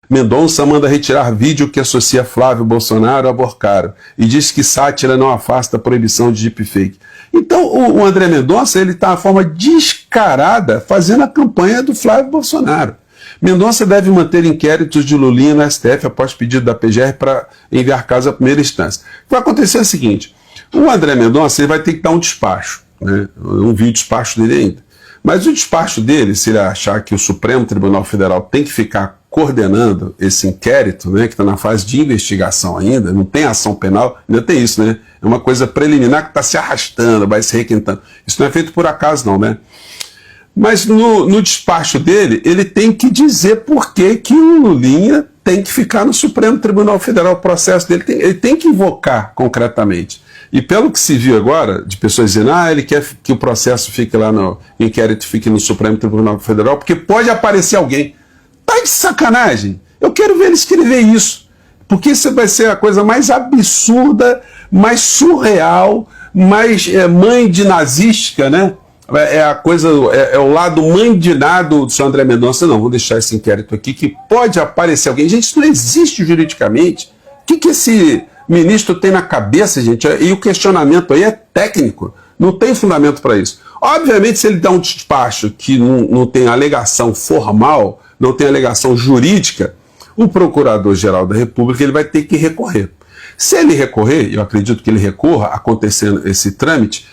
Mendonça manda retirar vídeo que associa Flávio Bolsonaro a Borcaro e diz que sátira não afasta a proibição de deepfake. Então o André Mendonça está de forma descarada fazendo a campanha do Flávio Bolsonaro. Mendonça deve manter inquéritos de Lulinha no STF após pedido da PGR para enviar caso à primeira instância. O que vai acontecer é o seguinte: o André Mendonça ele vai ter que dar um despacho, né? Eu não vi o despacho dele ainda. Mas o despacho dele, se ele achar que o Supremo Tribunal Federal tem que ficar coordenando esse inquérito, né, que está na fase de investigação ainda, não tem ação penal, ainda tem isso, né? É uma coisa preliminar que está se arrastando, vai se requentando. Isso não é feito por acaso, não, né? Mas no despacho dele, ele tem que dizer por que o Lulinha tem que ficar no Supremo Tribunal Federal. O processo dele ele tem que invocar concretamente. E pelo que se viu agora, de pessoas dizendo, ele quer que o processo fique lá no inquérito, fique no Supremo Tribunal Federal, porque pode aparecer alguém. Tá de sacanagem? Eu quero ver ele escrever isso. Porque isso vai ser a coisa mais absurda, mais surreal, mais mãe de nazística, né? É a coisa, é o lado mãe de nada do senhor André Mendonça. Não, vou deixar esse inquérito aqui, que pode aparecer alguém. Gente, isso não existe juridicamente. O que esse ministro tem na cabeça, gente? E o questionamento aí é técnico. Não tem fundamento para isso. Obviamente, se ele dá um despacho que não tem alegação formal, não tem alegação jurídica, o Procurador-Geral da República ele vai ter que recorrer. Se ele recorrer, eu acredito que ele recorra, acontecendo esse trâmite,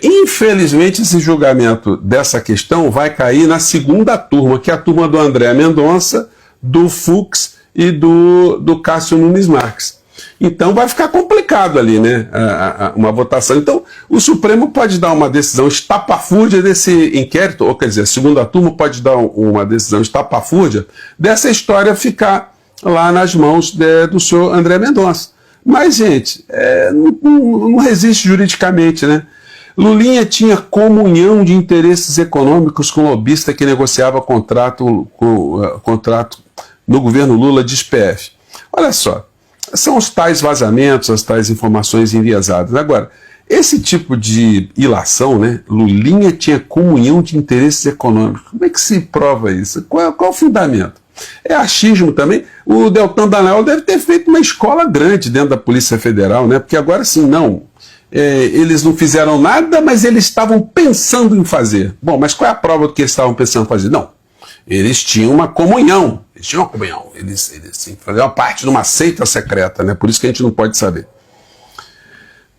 infelizmente esse julgamento dessa questão vai cair na segunda turma, que é a turma do André Mendonça, do Fux e do Cássio Nunes Marques. Então vai ficar complicado ali, né, uma votação. Então o Supremo pode dar uma decisão estapafúrdia desse inquérito, ou quer dizer, a segunda turma pode dar uma decisão estapafúrdia dessa história ficar lá nas mãos do senhor André Mendonça. Mas, gente, não resiste juridicamente, né? Lulinha tinha comunhão de interesses econômicos com o lobista que negociava contrato no governo Lula de SPF. Olha só, são os tais vazamentos, as tais informações enviesadas. Agora, esse tipo de ilação, né? Lulinha tinha comunhão de interesses econômicos. Como é que se prova isso? Qual o fundamento? É achismo também. O Deltan Dallagnol deve ter feito uma escola grande dentro da Polícia Federal, né? Porque agora sim, não. Eles não fizeram nada, mas eles estavam pensando em fazer. Bom, mas qual é a prova do que eles estavam pensando em fazer? Não. Eles tinham uma comunhão. Eles faziam parte de uma seita secreta, né? Por isso que a gente não pode saber.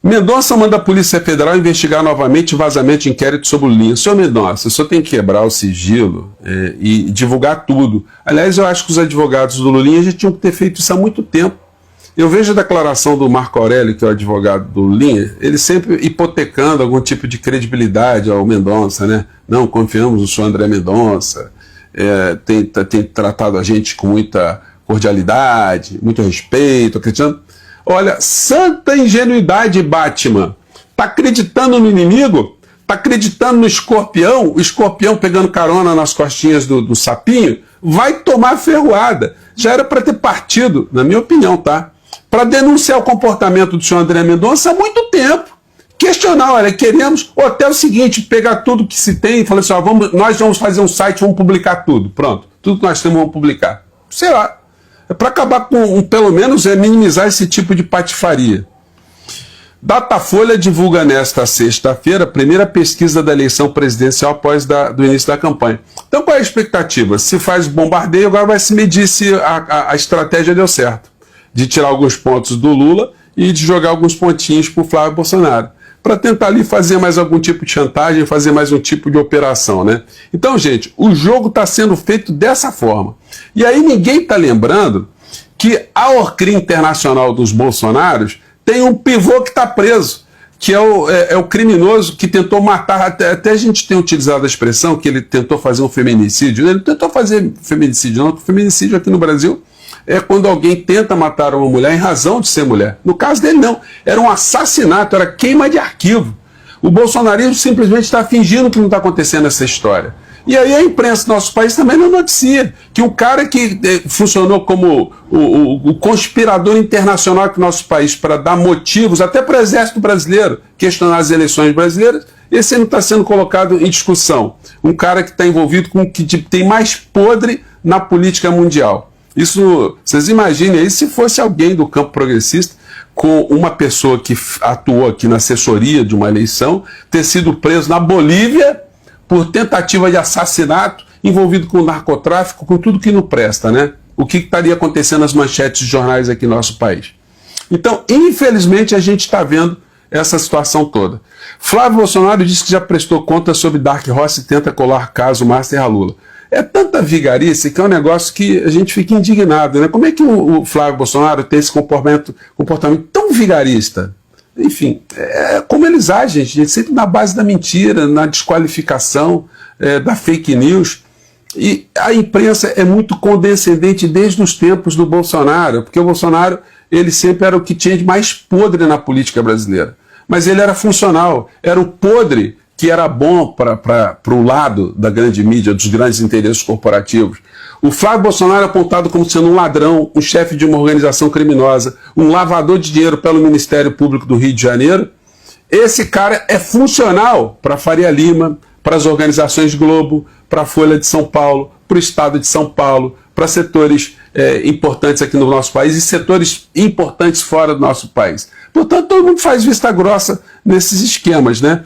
Mendonça manda a Polícia Federal investigar novamente o vazamento de inquérito sobre o Lulinha. Senhor Mendonça, o senhor tem que quebrar o sigilo e divulgar tudo. Aliás, eu acho que os advogados do Lulinha já tinham que ter feito isso há muito tempo. Eu vejo a declaração do Marco Aurélio, que é o advogado do Lulinha, ele sempre hipotecando algum tipo de credibilidade ao Mendonça, né? Não, confiamos no senhor André Mendonça, tem tratado a gente com muita cordialidade, muito respeito, acreditando. Olha, santa ingenuidade, Batman. Tá acreditando no inimigo? Tá acreditando no escorpião? O escorpião pegando carona nas costinhas do sapinho? Vai tomar ferroada. Já era para ter partido, na minha opinião, tá? Para denunciar o comportamento do senhor André Mendonça há muito tempo. Questionar, olha, queremos, ou até o seguinte, pegar tudo que se tem e falar assim, nós vamos fazer um site, vamos publicar tudo. Pronto, tudo que nós temos vamos publicar. Sei lá. É para acabar com, pelo menos, minimizar esse tipo de patifaria. Datafolha divulga nesta sexta-feira a primeira pesquisa da eleição presidencial após do início da campanha. Então qual é a expectativa? Se faz bombardeio, agora vai se medir se a estratégia deu certo. De tirar alguns pontos do Lula e de jogar alguns pontinhos para o Flávio Bolsonaro. Para tentar ali fazer mais algum tipo de chantagem, fazer mais um tipo de operação, né? Então, gente, o jogo está sendo feito dessa forma. E aí ninguém está lembrando que a Orcrim Internacional dos Bolsonaros tem um pivô que está preso, que é o criminoso que tentou matar, até a gente tem utilizado a expressão que ele tentou fazer um feminicídio. Ele não tentou fazer feminicídio não, porque feminicídio aqui no Brasil é quando alguém tenta matar uma mulher em razão de ser mulher. No caso dele, não. Era um assassinato, era queima de arquivo. O bolsonarismo simplesmente está fingindo que não está acontecendo essa história. E aí a imprensa do nosso país também não noticia que o cara que funcionou como o conspirador internacional aqui no nosso país para dar motivos, até para o exército brasileiro, questionar as eleições brasileiras, esse não está sendo colocado em discussão. Um cara que está envolvido com o que tem mais podre na política mundial. Isso, vocês imaginem aí se fosse alguém do campo progressista, com uma pessoa que atuou aqui na assessoria de uma eleição, ter sido preso na Bolívia por tentativa de assassinato, envolvido com narcotráfico, com tudo que não presta, né? O que estaria acontecendo nas manchetes de jornais aqui no nosso país? Então, infelizmente, a gente está vendo essa situação toda. Flávio Bolsonaro disse que já prestou conta sobre Dark Horse e tenta colar caso Master a Lula. É tanta vigarice que é um negócio que a gente fica indignado, né? Como é que o Flávio Bolsonaro tem esse comportamento tão vigarista? Enfim, como eles agem, gente, sempre na base da mentira, na desqualificação, da fake news. E a imprensa é muito condescendente desde os tempos do Bolsonaro, porque o Bolsonaro ele sempre era o que tinha de mais podre na política brasileira. Mas ele era funcional, era o podre que era bom para o lado da grande mídia, dos grandes interesses corporativos. O Flávio Bolsonaro é apontado como sendo um ladrão, um chefe de uma organização criminosa, um lavador de dinheiro pelo Ministério Público do Rio de Janeiro. Esse cara é funcional para Faria Lima, para as organizações Globo, para a Folha de São Paulo, para o Estado de São Paulo, para setores importantes aqui no nosso país e setores importantes fora do nosso país. Portanto, todo mundo faz vista grossa nesses esquemas, né?